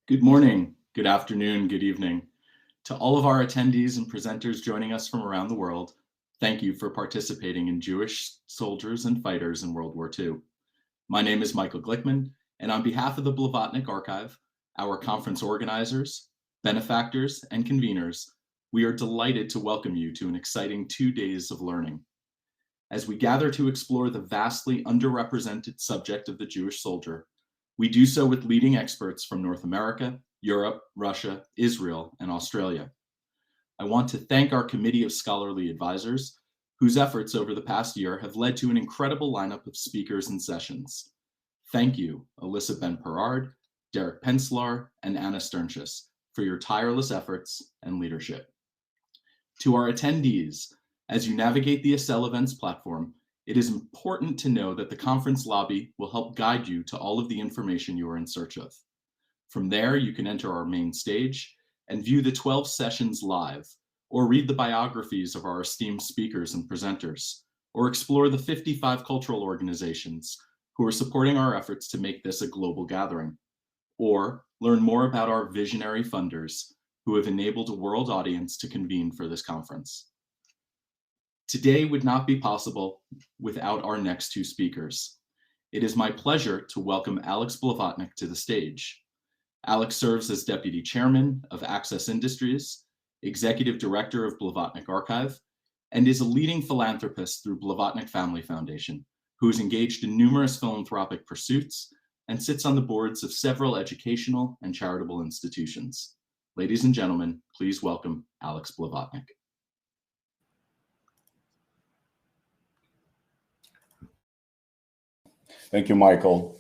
Good morning, good afternoon, good evening. To all of our attendees and presenters joining us from around the world, thank you for participating in Jewish soldiers and fighters in World War II. My name is Michael Glickman, and on behalf of the Blavatnik Archive, our conference organizers, benefactors, and conveners, we are delighted to welcome you to an exciting 2 days of learning. As we gather to explore the vastly underrepresented subject of the Jewish soldier, we do so with leading experts from North America, Europe, Russia, Israel, and Australia. I want to thank our committee of scholarly advisors, whose efforts over the past year have led to an incredible lineup of speakers and sessions. Thank you, Alyssa Ben-Perard, Derek Penslar, and Anna Sternschus, for your tireless efforts and leadership. To our attendees, as you navigate the Ussr events platform, it is important to know that the conference lobby will help guide you to all of the information you are in search of. From there, you can enter our main stage and view the 12 sessions live, or read the biographies of our esteemed speakers and presenters, or explore the 55 cultural organizations who are supporting our efforts to make this a global gathering, or learn more about our visionary funders who have enabled a world audience to convene for this conference. Today would not be possible without our next two speakers. It is my pleasure to welcome Alex Blavatnik to the stage. Alex serves as Deputy Chairman of Access Industries, Executive Director of Blavatnik Archive, and is a leading philanthropist through Blavatnik Family Foundation, who is engaged in numerous philanthropic pursuits and sits on the boards of several educational and charitable institutions. Ladies and gentlemen, please welcome Alex Blavatnik. Thank you, Michael.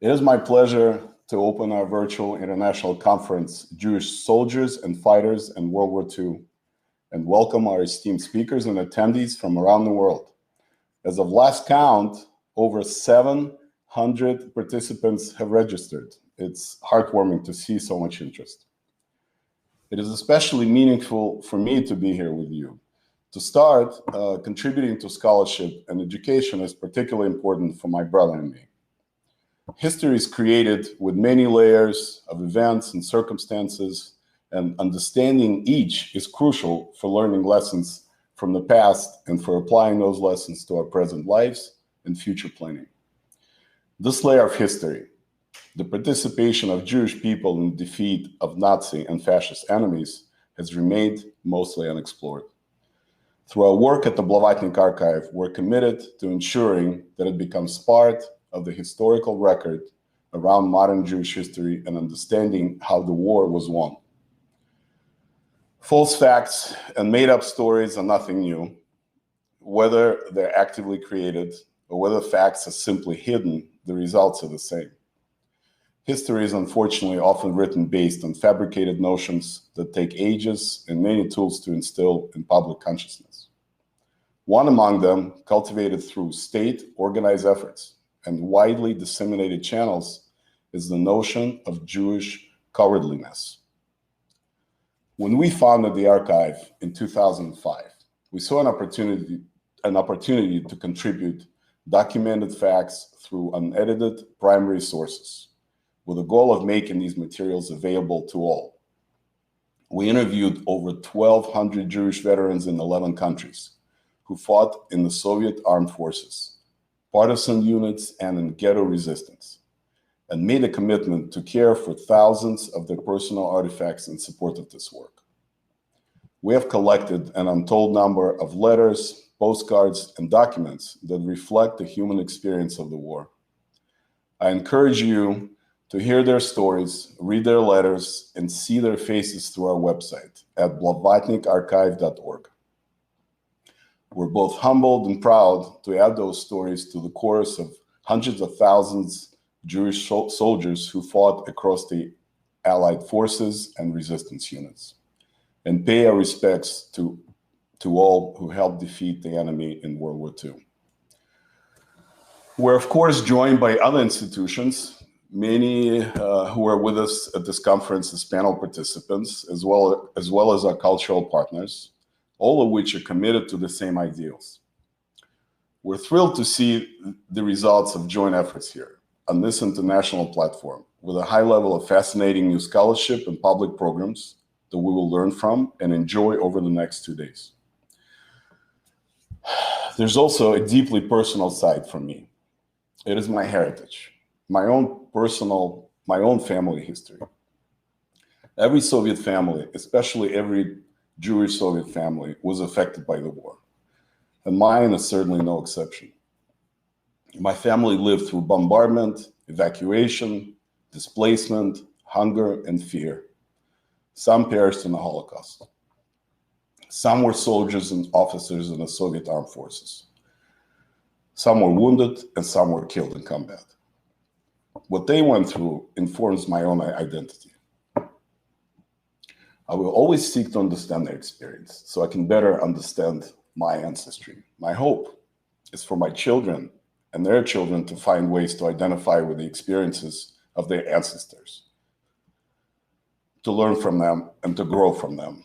It is my pleasure to open our virtual international conference, Jewish Soldiers and Fighters in World War II, and welcome our esteemed speakers and attendees from around the world. As of last count, over 700 participants have registered. It's heartwarming to see so much interest. It is especially meaningful for me to be here with you. To start, contributing to scholarship and education is particularly important for my brother and me. History is created with many layers of events and circumstances, and understanding each is crucial for learning lessons from the past and for applying those lessons to our present lives and future planning. This layer of history, the participation of Jewish people in the defeat of Nazi and fascist enemies, has remained mostly unexplored. Through our work at the Blavatnik Archive, we're committed to ensuring that it becomes part of the historical record around modern Jewish history and understanding how the war was won. False facts and made-up stories are nothing new. Whether they're actively created or whether facts are simply hidden, the results are the same. History is unfortunately often written based on fabricated notions that take ages and many tools to instill in public consciousness. One among them, cultivated through state-organized efforts and widely disseminated channels, is the notion of Jewish cowardliness. When we founded the archive in 2005, we saw an opportunity to contribute documented facts through unedited primary sources, with the goal of making these materials available to all. We interviewed over 1,200 Jewish veterans in 11 countries who fought in the Soviet armed forces, partisan units, and in ghetto resistance, and made a commitment to care for thousands of their personal artifacts in support of this work. We have collected an untold number of letters, postcards, and documents that reflect the human experience of the war. I encourage you to hear their stories, read their letters, and see their faces through our website at blavatnikarchive.org. We're both humbled and proud to add those stories to the chorus of hundreds of thousands Jewish soldiers who fought across the Allied forces and resistance units, and pay our respects to all who helped defeat the enemy in World War II. We're of course joined by other institutions, many who are with us at this conference as panel participants, as well as our cultural partners, all of which are committed to the same ideals. We're thrilled to see the results of joint efforts here on this international platform, with a high level of fascinating new scholarship and public programs that we will learn from and enjoy over the next 2 days. There's also a deeply personal side for me. It is my heritage, my own family history. Every Soviet family, especially every Jewish Soviet family, was affected by the war. And mine is certainly no exception. My family lived through bombardment, evacuation, displacement, hunger, and fear. Some perished in the Holocaust. Some were soldiers and officers in the Soviet armed forces. Some were wounded and some were killed in combat. What they went through informs my own identity. I will always seek to understand their experience so I can better understand my ancestry. My hope is for my children and their children to find ways to identify with the experiences of their ancestors, to learn from them and to grow from them.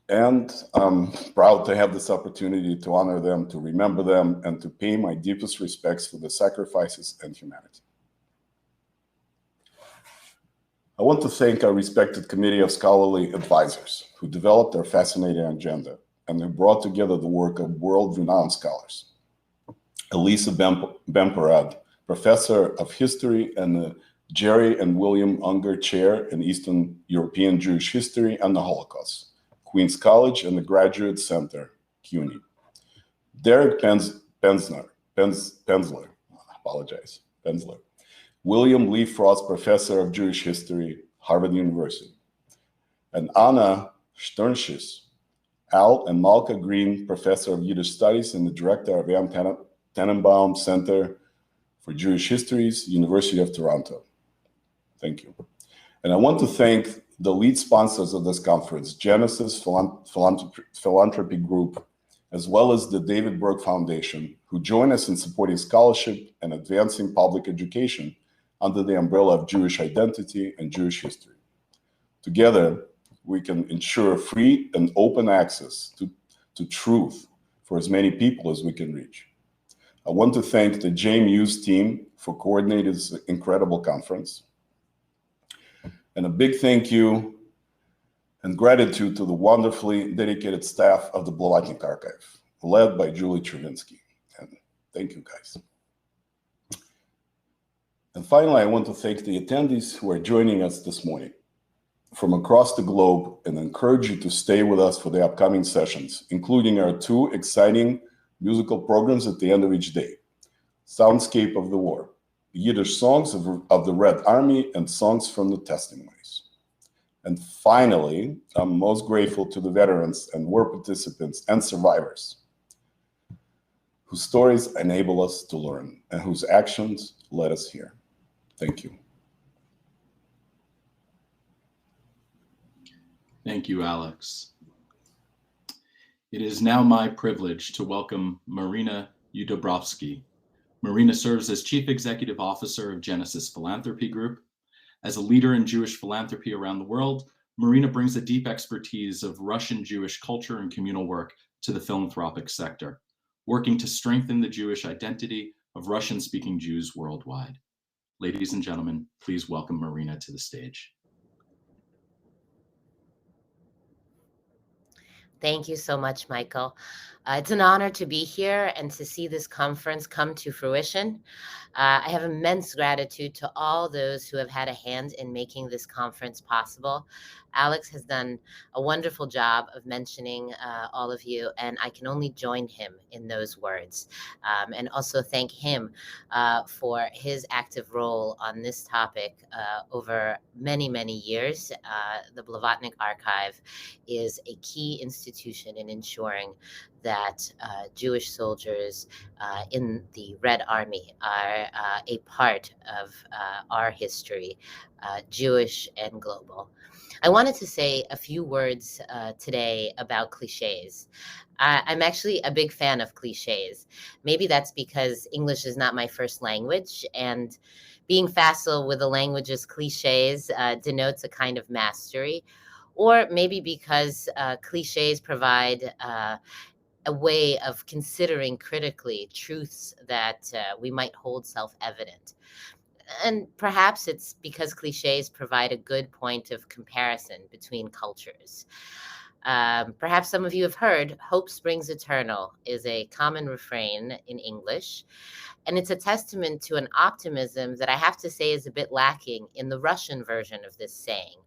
And I'm proud to have this opportunity to honor them, to remember them, and to pay my deepest respects for their sacrifices and humanity. I want to thank our respected committee of scholarly advisors who developed our fascinating agenda and who brought together the work of world-renowned scholars. Elisa Bemperad, Professor of History and the Jerry and William Unger Chair in Eastern European Jewish History and the Holocaust, Queens College and the Graduate Center, CUNY. Derek Penzler, William Lee Frost Professor of Jewish History, Harvard University. And Anna Sternschis, Al and Malka Green Professor of Yiddish Studies and the Director of Jan Tannenbaum Center for Jewish Histories, University of Toronto. Thank you. And I want to thank the lead sponsors of this conference, Genesis Philanthropy Group, as well as the David Berg Foundation, who join us in supporting scholarship and advancing public education under the umbrella of Jewish identity and Jewish history. Together, we can ensure free and open access to truth for as many people as we can reach. I want to thank the jMUSE team for coordinating this incredible conference. And a big thank you and gratitude to the wonderfully dedicated staff of the Blavatnik Archive, led by Julie Chervinsky. And thank you, guys. And finally, I want to thank the attendees who are joining us this morning from across the globe and encourage you to stay with us for the upcoming sessions, including our 2 exciting musical programs at the end of each day: Soundscape of the War, Yiddish songs of the Red Army, and songs from the testimonies. And finally, I'm most grateful to the veterans and war participants and survivors whose stories enable us to learn and whose actions led us here. Thank you. Thank you, Alex. It is now my privilege to welcome Marina Yudborovsky. Marina serves as Chief Executive Officer of Genesis Philanthropy Group. As a leader in Jewish philanthropy around the world, Marina brings a deep expertise of Russian Jewish culture and communal work to the philanthropic sector, working to strengthen the Jewish identity of Russian-speaking Jews worldwide. Ladies and gentlemen, please welcome Marina to the stage. Thank you so much, Michael. It's an honor to be here and to see this conference come to fruition. I have immense gratitude to all those who have had a hand in making this conference possible. Alex has done a wonderful job of mentioning all of you, and I can only join him in those words. And also thank him for his active role on this topic over many, many years. The Blavatnik Archive is a key institution in ensuring that Jewish soldiers in the Red Army are a part of our history, Jewish and global. I wanted to say a few words today about cliches. I'm actually a big fan of cliches. Maybe that's because English is not my first language, and being facile with a language's cliches denotes a kind of mastery, or maybe because cliches provide a way of considering critically truths that we might hold self-evident. And perhaps it's because cliches provide a good point of comparison between cultures. Perhaps some of you have heard "Hope springs eternal" is a common refrain in English, and it's a testament to an optimism that I have to say is a bit lacking in the Russian version of this saying,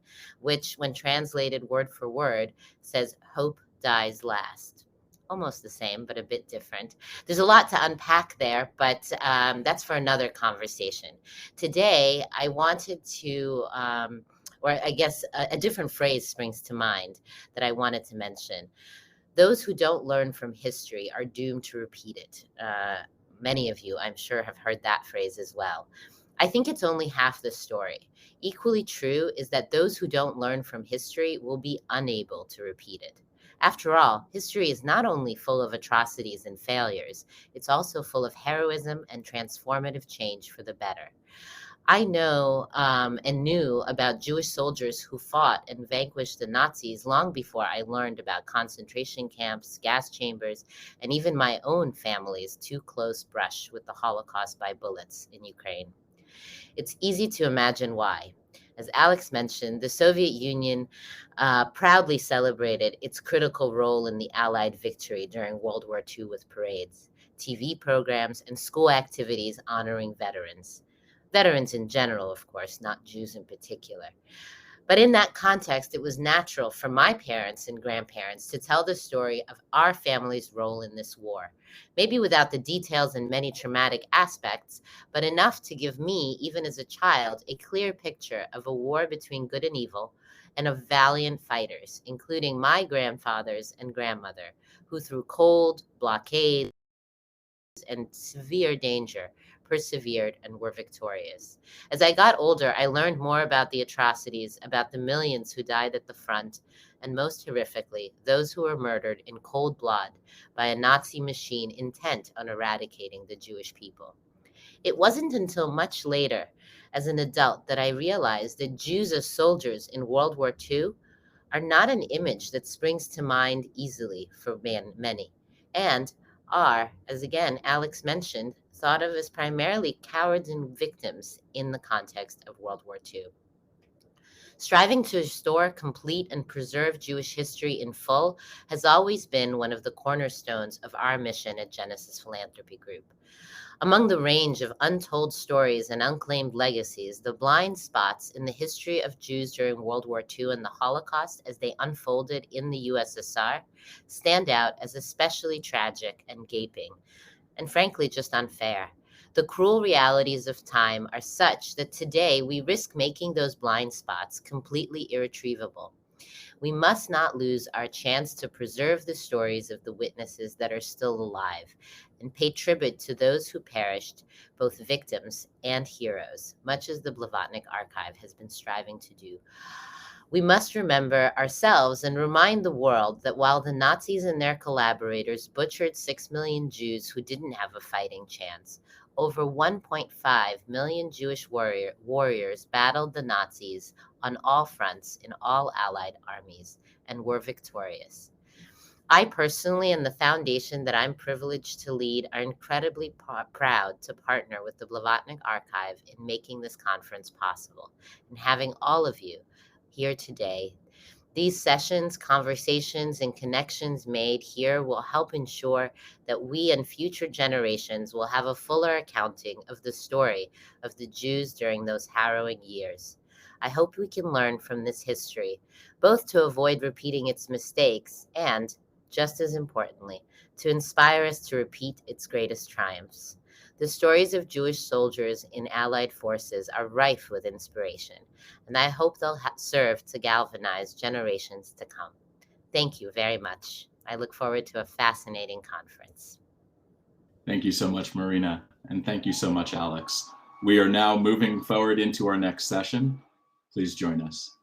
which, when translated word for word, says "hope dies last." Almost the same, but a bit different. There's a lot to unpack there, but that's for another conversation. Today, I wanted to, or I guess a different phrase springs to mind that I wanted to mention. Those who don't learn from history are doomed to repeat it. Many of you, I'm sure, have heard that phrase as well. I think it's only half the story. Equally true is that those who don't learn from history will be unable to repeat it. After all, history is not only full of atrocities and failures, it's also full of heroism and transformative change for the better. I know and knew about Jewish soldiers who fought and vanquished the Nazis long before I learned about concentration camps, gas chambers, and even my own family's too close brush with the Holocaust by bullets in Ukraine. It's easy to imagine why. As Alex mentioned, the Soviet Union proudly celebrated its critical role in the Allied victory during World War II with parades, TV programs, and school activities honoring veterans. Veterans in general, of course, not Jews in particular. But in that context, it was natural for my parents and grandparents to tell the story of our family's role in this war, maybe without the details and many traumatic aspects, but enough to give me, even as a child, a clear picture of a war between good and evil and of valiant fighters, including my grandfathers and grandmother, who through cold, blockades, and severe danger persevered and were victorious. As I got older, I learned more about the atrocities, about the millions who died at the front, and most horrifically, those who were murdered in cold blood by a Nazi machine intent on eradicating the Jewish people. It wasn't until much later, as an adult, that I realized that Jews as soldiers in World War II are not an image that springs to mind easily for many, and are, as again Alex mentioned, thought of as primarily cowards and victims in the context of World War II. Striving to restore, complete, and preserve Jewish history in full has always been one of the cornerstones of our mission at Genesis Philanthropy Group. Among the range of untold stories and unclaimed legacies, the blind spots in the history of Jews during World War II and the Holocaust as they unfolded in the Ussr stand out as especially tragic and gaping, and frankly just unfair. The cruel realities of time are such that today we risk making those blind spots completely irretrievable. We must not lose our chance to preserve the stories of the witnesses that are still alive and pay tribute to those who perished, both victims and heroes, much as the Blavatnik Archive has been striving to do. We must remember ourselves and remind the world that while the Nazis and their collaborators butchered 6 million Jews who didn't have a fighting chance, over 1.5 million Jewish warriors battled the Nazis on all fronts in all Allied armies and were victorious. I personally and the foundation that I'm privileged to lead are incredibly proud to partner with the Blavatnik Archive in making this conference possible and having all of you here today. These sessions, conversations, and connections made here will help ensure that we and future generations will have a fuller accounting of the story of the Jews during those harrowing years. I hope we can learn from this history, both to avoid repeating its mistakes and, just as importantly, to inspire us to repeat its greatest triumphs. The stories of Jewish soldiers in Allied forces are rife with inspiration, and I hope they'll serve to galvanize generations to come. Thank you very much. I look forward to a fascinating conference. Thank you so much, Marina, and thank you so much, Alex. We are now moving forward into our next session. Please join us.